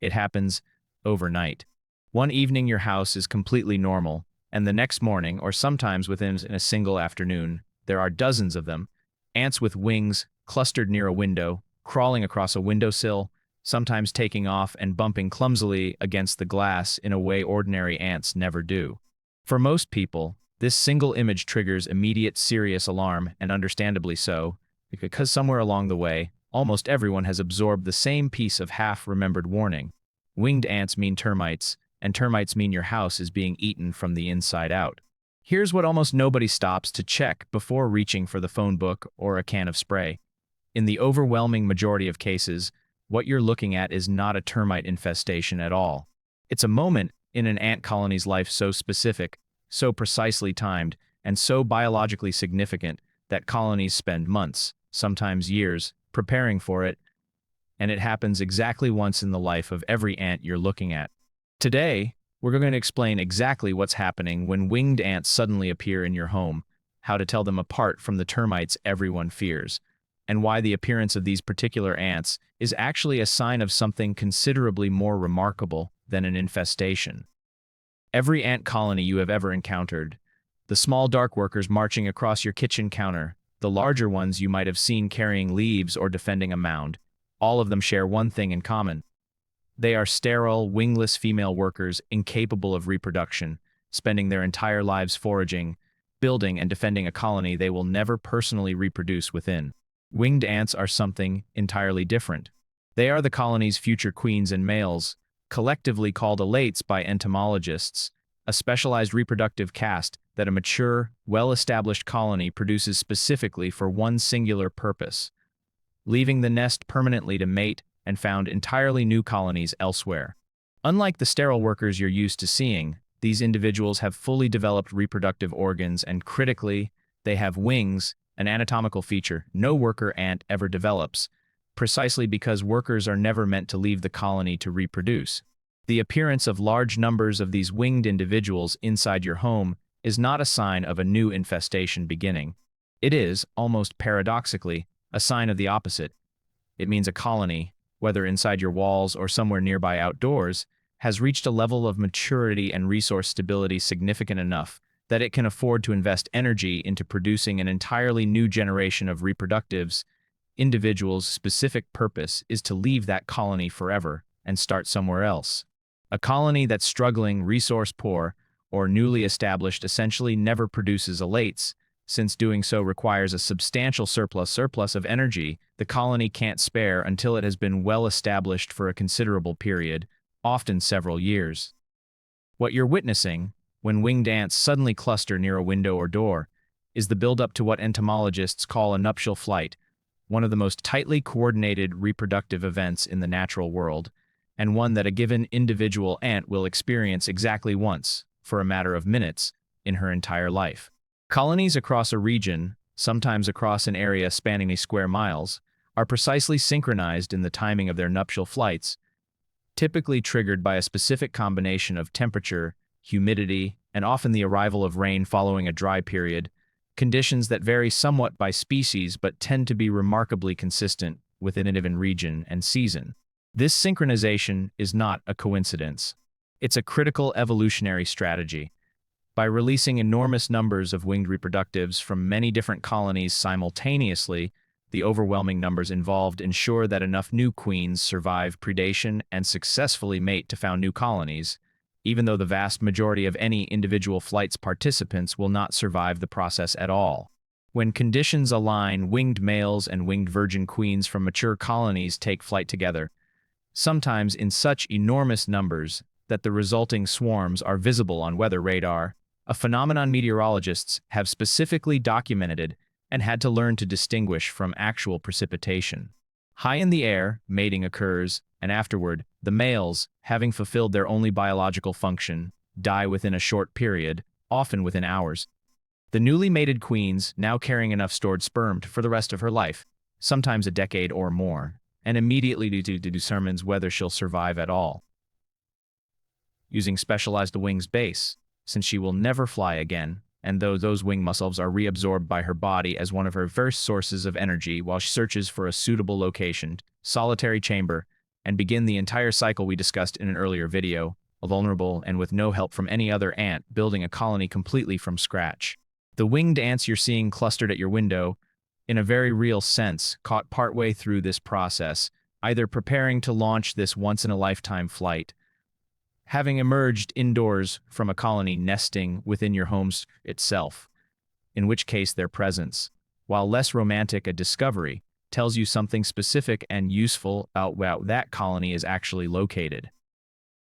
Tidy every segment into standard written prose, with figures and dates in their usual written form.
It happens overnight. One evening your house is completely normal, and the next morning, or sometimes within a single afternoon, there are dozens of them, ants with wings, clustered near a window, crawling across a windowsill, sometimes taking off and bumping clumsily against the glass in a way ordinary ants never do. For most people, this single image triggers immediate serious alarm, and understandably so, because somewhere along the way, almost everyone has absorbed the same piece of half-remembered warning. Winged ants mean termites, and termites mean your house is being eaten from the inside out. Here's what almost nobody stops to check before reaching for the phone book or a can of spray. In the overwhelming majority of cases, what you're looking at is not a termite infestation at all. It's a moment in an ant colony's life so specific, so precisely timed, and so biologically significant that colonies spend months, sometimes years, preparing for it, and it happens exactly once in the life of every ant you're looking at. Today, we're going to explain exactly what's happening when winged ants suddenly appear in your home, how to tell them apart from the termites everyone fears, and why the appearance of these particular ants is actually a sign of something considerably more remarkable than an infestation. Every ant colony you have ever encountered, the small dark workers marching across your kitchen counter, the larger ones you might have seen carrying leaves or defending a mound, all of them share one thing in common. They are sterile, wingless female workers incapable of reproduction, spending their entire lives foraging, building and defending a colony they will never personally reproduce within. Winged ants are something entirely different. They are the colony's future queens and males, collectively called elates by entomologists, a specialized reproductive caste that a mature, well-established colony produces specifically for one singular purpose: leaving the nest permanently to mate and found entirely new colonies elsewhere. Unlike the sterile workers you're used to seeing, these individuals have fully developed reproductive organs, and critically, they have wings, an anatomical feature no worker ant ever develops, precisely because workers are never meant to leave the colony to reproduce. The appearance of large numbers of these winged individuals inside your home is not a sign of a new infestation beginning. It is, almost paradoxically, a sign of the opposite. It means a colony, whether inside your walls or somewhere nearby outdoors, has reached a level of maturity and resource stability significant enough that it can afford to invest energy into producing an entirely new generation of reproductives. Individuals' specific purpose is to leave that colony forever and start somewhere else. A colony that's struggling, resource-poor, or newly established essentially never produces elates, since doing so requires a substantial surplus of energy the colony can't spare until it has been well established for a considerable period, often several years. What you're witnessing, when winged ants suddenly cluster near a window or door, is the buildup to what entomologists call a nuptial flight, one of the most tightly coordinated reproductive events in the natural world, and one that a given individual ant will experience exactly once, for a matter of minutes, in her entire life. Colonies across a region, sometimes across an area spanning square miles, are precisely synchronized in the timing of their nuptial flights, typically triggered by a specific combination of temperature, humidity, and often the arrival of rain following a dry period, conditions that vary somewhat by species but tend to be remarkably consistent within a given region and season. This synchronization is not a coincidence. It's a critical evolutionary strategy. By releasing enormous numbers of winged reproductives from many different colonies simultaneously, the overwhelming numbers involved ensure that enough new queens survive predation and successfully mate to found new colonies, even though the vast majority of any individual flight's participants will not survive the process at all. When conditions align, winged males and winged virgin queens from mature colonies take flight together, sometimes in such enormous numbers that the resulting swarms are visible on weather radar, a phenomenon meteorologists have specifically documented and had to learn to distinguish from actual precipitation. High in the air, mating occurs, and afterward, the males, having fulfilled their only biological function, die within a short period, often within hours. The newly mated queens, now carrying enough stored sperm for the rest of her life, sometimes a decade or more, and immediately determines whether she'll survive at all. Using specialized wings base, since she will never fly again, and though those wing muscles are reabsorbed by her body as one of her first sources of energy while she searches for a suitable location, solitary chamber, and begin the entire cycle we discussed in an earlier video, vulnerable and with no help from any other ant building a colony completely from scratch. The winged ants you're seeing clustered at your window, in a very real sense, caught partway through this process, either preparing to launch this once-in-a-lifetime flight, having emerged indoors from a colony nesting within your home itself, in which case their presence, while less romantic a discovery, tells you something specific and useful about where that colony is actually located.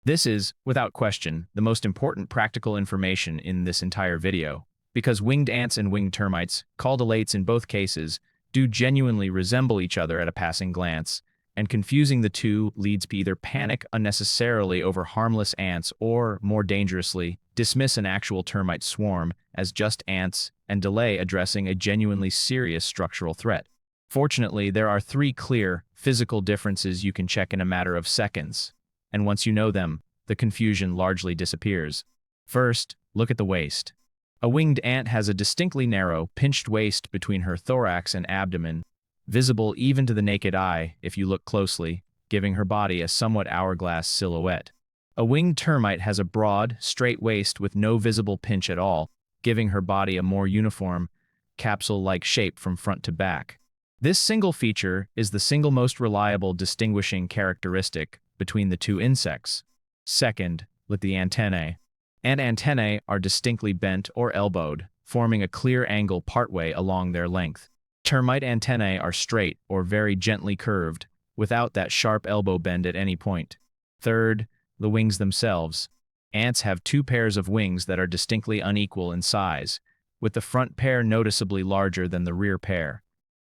This is, without question, the most important practical information in this entire video, because winged ants and winged termites, called elates in both cases, do genuinely resemble each other at a passing glance, and confusing the two leads to either panic unnecessarily over harmless ants or, more dangerously, dismiss an actual termite swarm as just ants and delay addressing a genuinely serious structural threat. Fortunately, there are 3 clear, physical differences you can check in a matter of seconds, and once you know them, the confusion largely disappears. First, look at the waist. A winged ant has a distinctly narrow, pinched waist between her thorax and abdomen, visible even to the naked eye if you look closely, giving her body a somewhat hourglass silhouette. A winged termite has a broad, straight waist with no visible pinch at all, giving her body a more uniform, capsule-like shape from front to back. This single feature is the single most reliable distinguishing characteristic between the two insects. Second, look at the antennae. Ant antennae are distinctly bent or elbowed, forming a clear angle partway along their length. Termite antennae are straight or very gently curved, without that sharp elbow bend at any point. Third, the wings themselves. Ants have 2 pairs of wings that are distinctly unequal in size, with the front pair noticeably larger than the rear pair.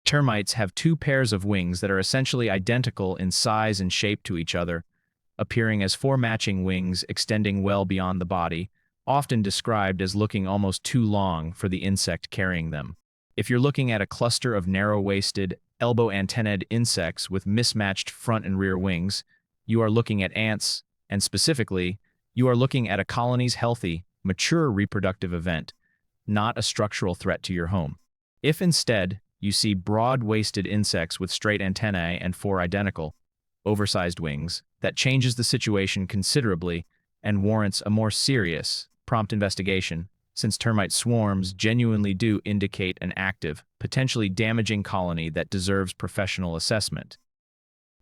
Termites have 2 pairs of wings that are essentially identical in size and shape to each other, appearing as 4 matching wings extending well beyond the body, often described as looking almost too long for the insect carrying them. If you're looking at a cluster of narrow-waisted, elbow-antennaed insects with mismatched front and rear wings, you are looking at ants, and specifically, you are looking at a colony's healthy, mature reproductive event, not a structural threat to your home. If instead, you see broad-waisted insects with straight antennae and 4 identical, oversized wings, that changes the situation considerably and warrants a more serious, prompt investigation, since termite swarms genuinely do indicate an active, potentially damaging colony that deserves professional assessment.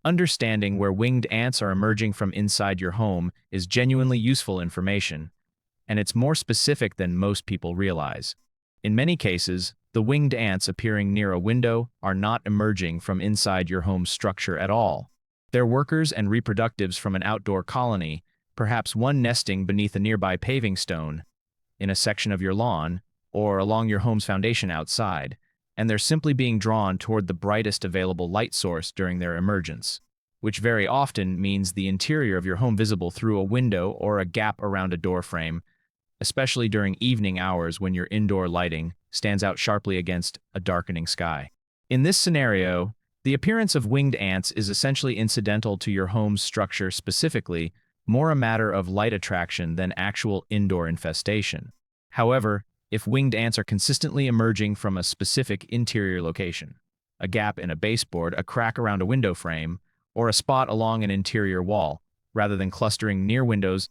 Understanding where winged ants are emerging from inside your home is genuinely useful information, and it's more specific than most people realize. In many cases, the winged ants appearing near a window are not emerging from inside your home's structure at all. They're workers and reproductives from an outdoor colony, perhaps one nesting beneath a nearby paving stone, in a section of your lawn, or along your home's foundation outside, and they're simply being drawn toward the brightest available light source during their emergence, which very often means the interior of your home visible through a window or a gap around a door frame, especially during evening hours when your indoor lighting stands out sharply against a darkening sky. In this scenario, the appearance of winged ants is essentially incidental to your home's structure, specifically, more a matter of light attraction than actual indoor infestation. However, if winged ants are consistently emerging from a specific interior location, a gap in a baseboard, a crack around a window frame, or a spot along an interior wall, rather than clustering near windows,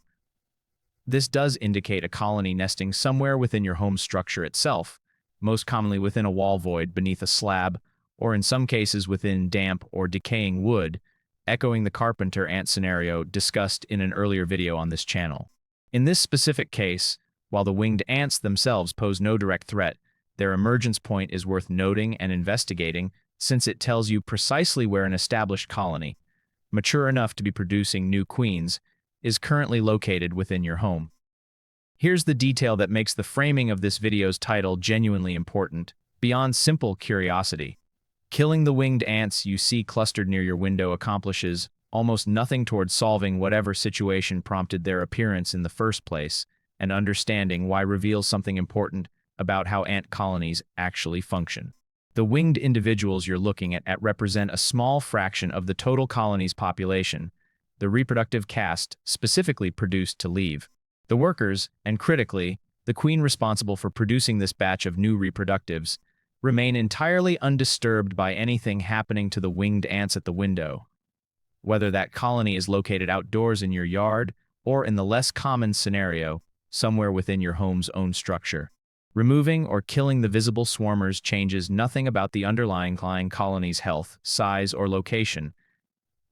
this does indicate a colony nesting somewhere within your home structure itself, most commonly within a wall void beneath a slab, or in some cases within damp or decaying wood, echoing the carpenter ant scenario discussed in an earlier video on this channel. In this specific case, while the winged ants themselves pose no direct threat, their emergence point is worth noting and investigating, since it tells you precisely where an established colony, mature enough to be producing new queens, is currently located within your home. Here's the detail that makes the framing of this video's title genuinely important, beyond simple curiosity. Killing the winged ants you see clustered near your window accomplishes almost nothing towards solving whatever situation prompted their appearance in the first place, and understanding why reveals something important about how ant colonies actually function. The winged individuals you're looking at represent a small fraction of the total colony's population, the reproductive caste specifically produced to leave. The workers, and critically, the queen responsible for producing this batch of new reproductives, remain entirely undisturbed by anything happening to the winged ants at the window. whether that colony is located outdoors in your yard or in the less common scenario, somewhere within your home's own structure. Removing or killing the visible swarmers changes nothing about the underlying colony's health, size, or location,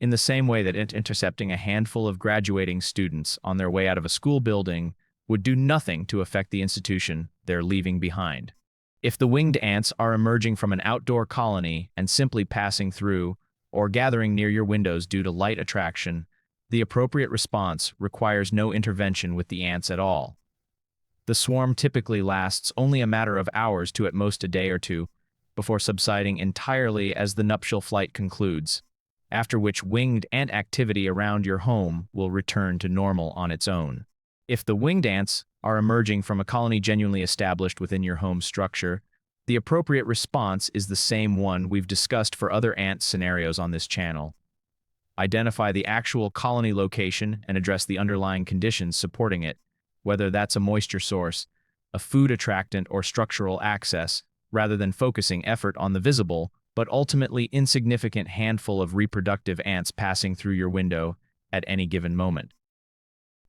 in the same way that intercepting a handful of graduating students on their way out of a school building would do nothing to affect the institution they're leaving behind. If the winged ants are emerging from an outdoor colony and simply passing through or gathering near your windows due to light attraction, the appropriate response requires no intervention with the ants at all. The swarm typically lasts only a matter of hours to at most a day or two, before subsiding entirely as the nuptial flight concludes, after which winged ant activity around your home will return to normal on its own. If the winged ants are emerging from a colony genuinely established within your home structure, the appropriate response is the same one we've discussed for other ant scenarios on this channel. Identify the actual colony location and address the underlying conditions supporting it, whether that's a moisture source, a food attractant, or structural access, rather than focusing effort on the visible, but ultimately insignificant handful of reproductive ants passing through your window at any given moment.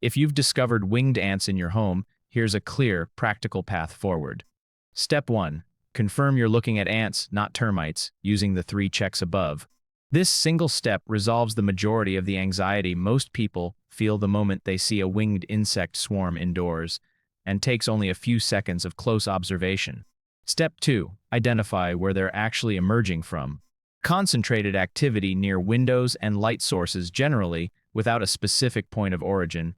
If you've discovered winged ants in your home, here's a clear, practical path forward. Step 1. Confirm you're looking at ants, not termites, using the 3 checks above. This single step resolves the majority of the anxiety most people feel the moment they see a winged insect swarm indoors, and takes only a few seconds of close observation. Step 2. Identify where they're actually emerging from. Concentrated activity near windows and light sources generally, without a specific point of origin,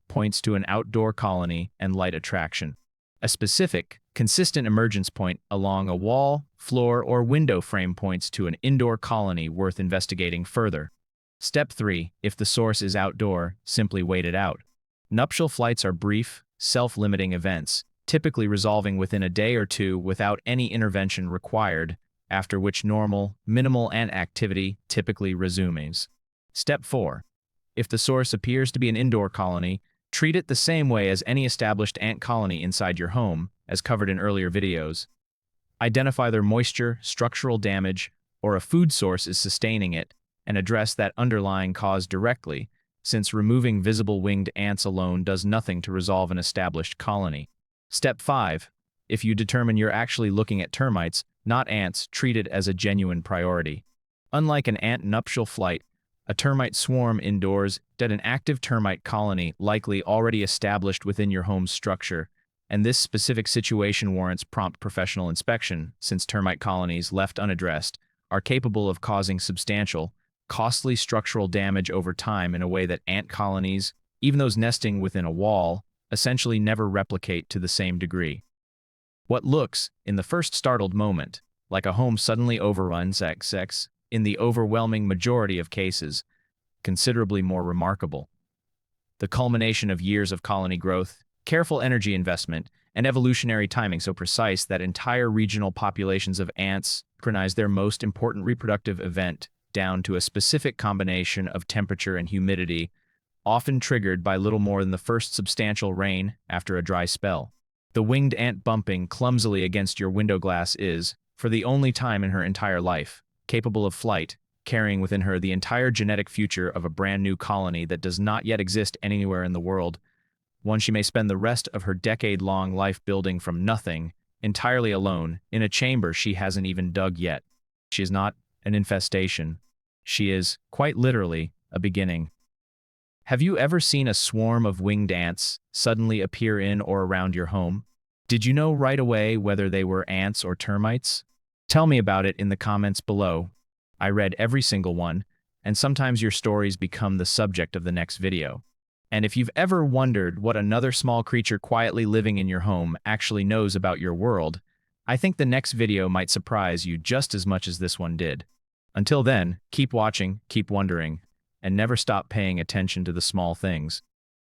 points to an outdoor colony and light attraction. A specific, consistent emergence point along a wall, floor, or window frame points to an indoor colony worth investigating further. Step 3. If the source is outdoor, simply wait it out. Nuptial flights are brief, self-limiting events, typically resolving within a day or two without any intervention required, after which normal, minimal ant activity typically resumes. Step 4. If the source appears to be an indoor colony, treat it the same way as any established ant colony inside your home, as covered in earlier videos. Identify their moisture, structural damage, or a food source is sustaining it, and address that underlying cause directly, since removing visible winged ants alone does nothing to resolve an established colony. Step 5. If you determine you're actually looking at termites, not ants, treat it as a genuine priority. Unlike an ant nuptial flight, a termite swarm indoors is an active termite colony likely already established within your home's structure, and this specific situation warrants prompt professional inspection, since termite colonies left unaddressed are capable of causing substantial, costly structural damage over time in a way that ant colonies, even those nesting within a wall, essentially never replicate to the same degree. What looks, in the first startled moment, like a home suddenly overrun sex, in the overwhelming majority of cases, considerably more remarkable. The culmination of years of colony growth, careful energy investment, and evolutionary timing so precise that entire regional populations of ants synchronize their most important reproductive event down to a specific combination of temperature and humidity, often triggered by little more than the first substantial rain after a dry spell. The winged ant bumping clumsily against your window glass is, for the only time in her entire life, capable of flight, carrying within her the entire genetic future of a brand new colony that does not yet exist anywhere in the world, one she may spend the rest of her decade-long life building from nothing, entirely alone, in a chamber she hasn't even dug yet. She is not an infestation. She is, quite literally, a beginning. Have you ever seen a swarm of winged ants suddenly appear in or around your home? Did you know right away whether they were ants or termites? Tell me about it in the comments below. I read every single one, and sometimes your stories become the subject of the next video. And if you've ever wondered what another small creature quietly living in your home actually knows about your world, I think the next video might surprise you just as much as this one did. Until then, keep watching, keep wondering, and never stop paying attention to the small things.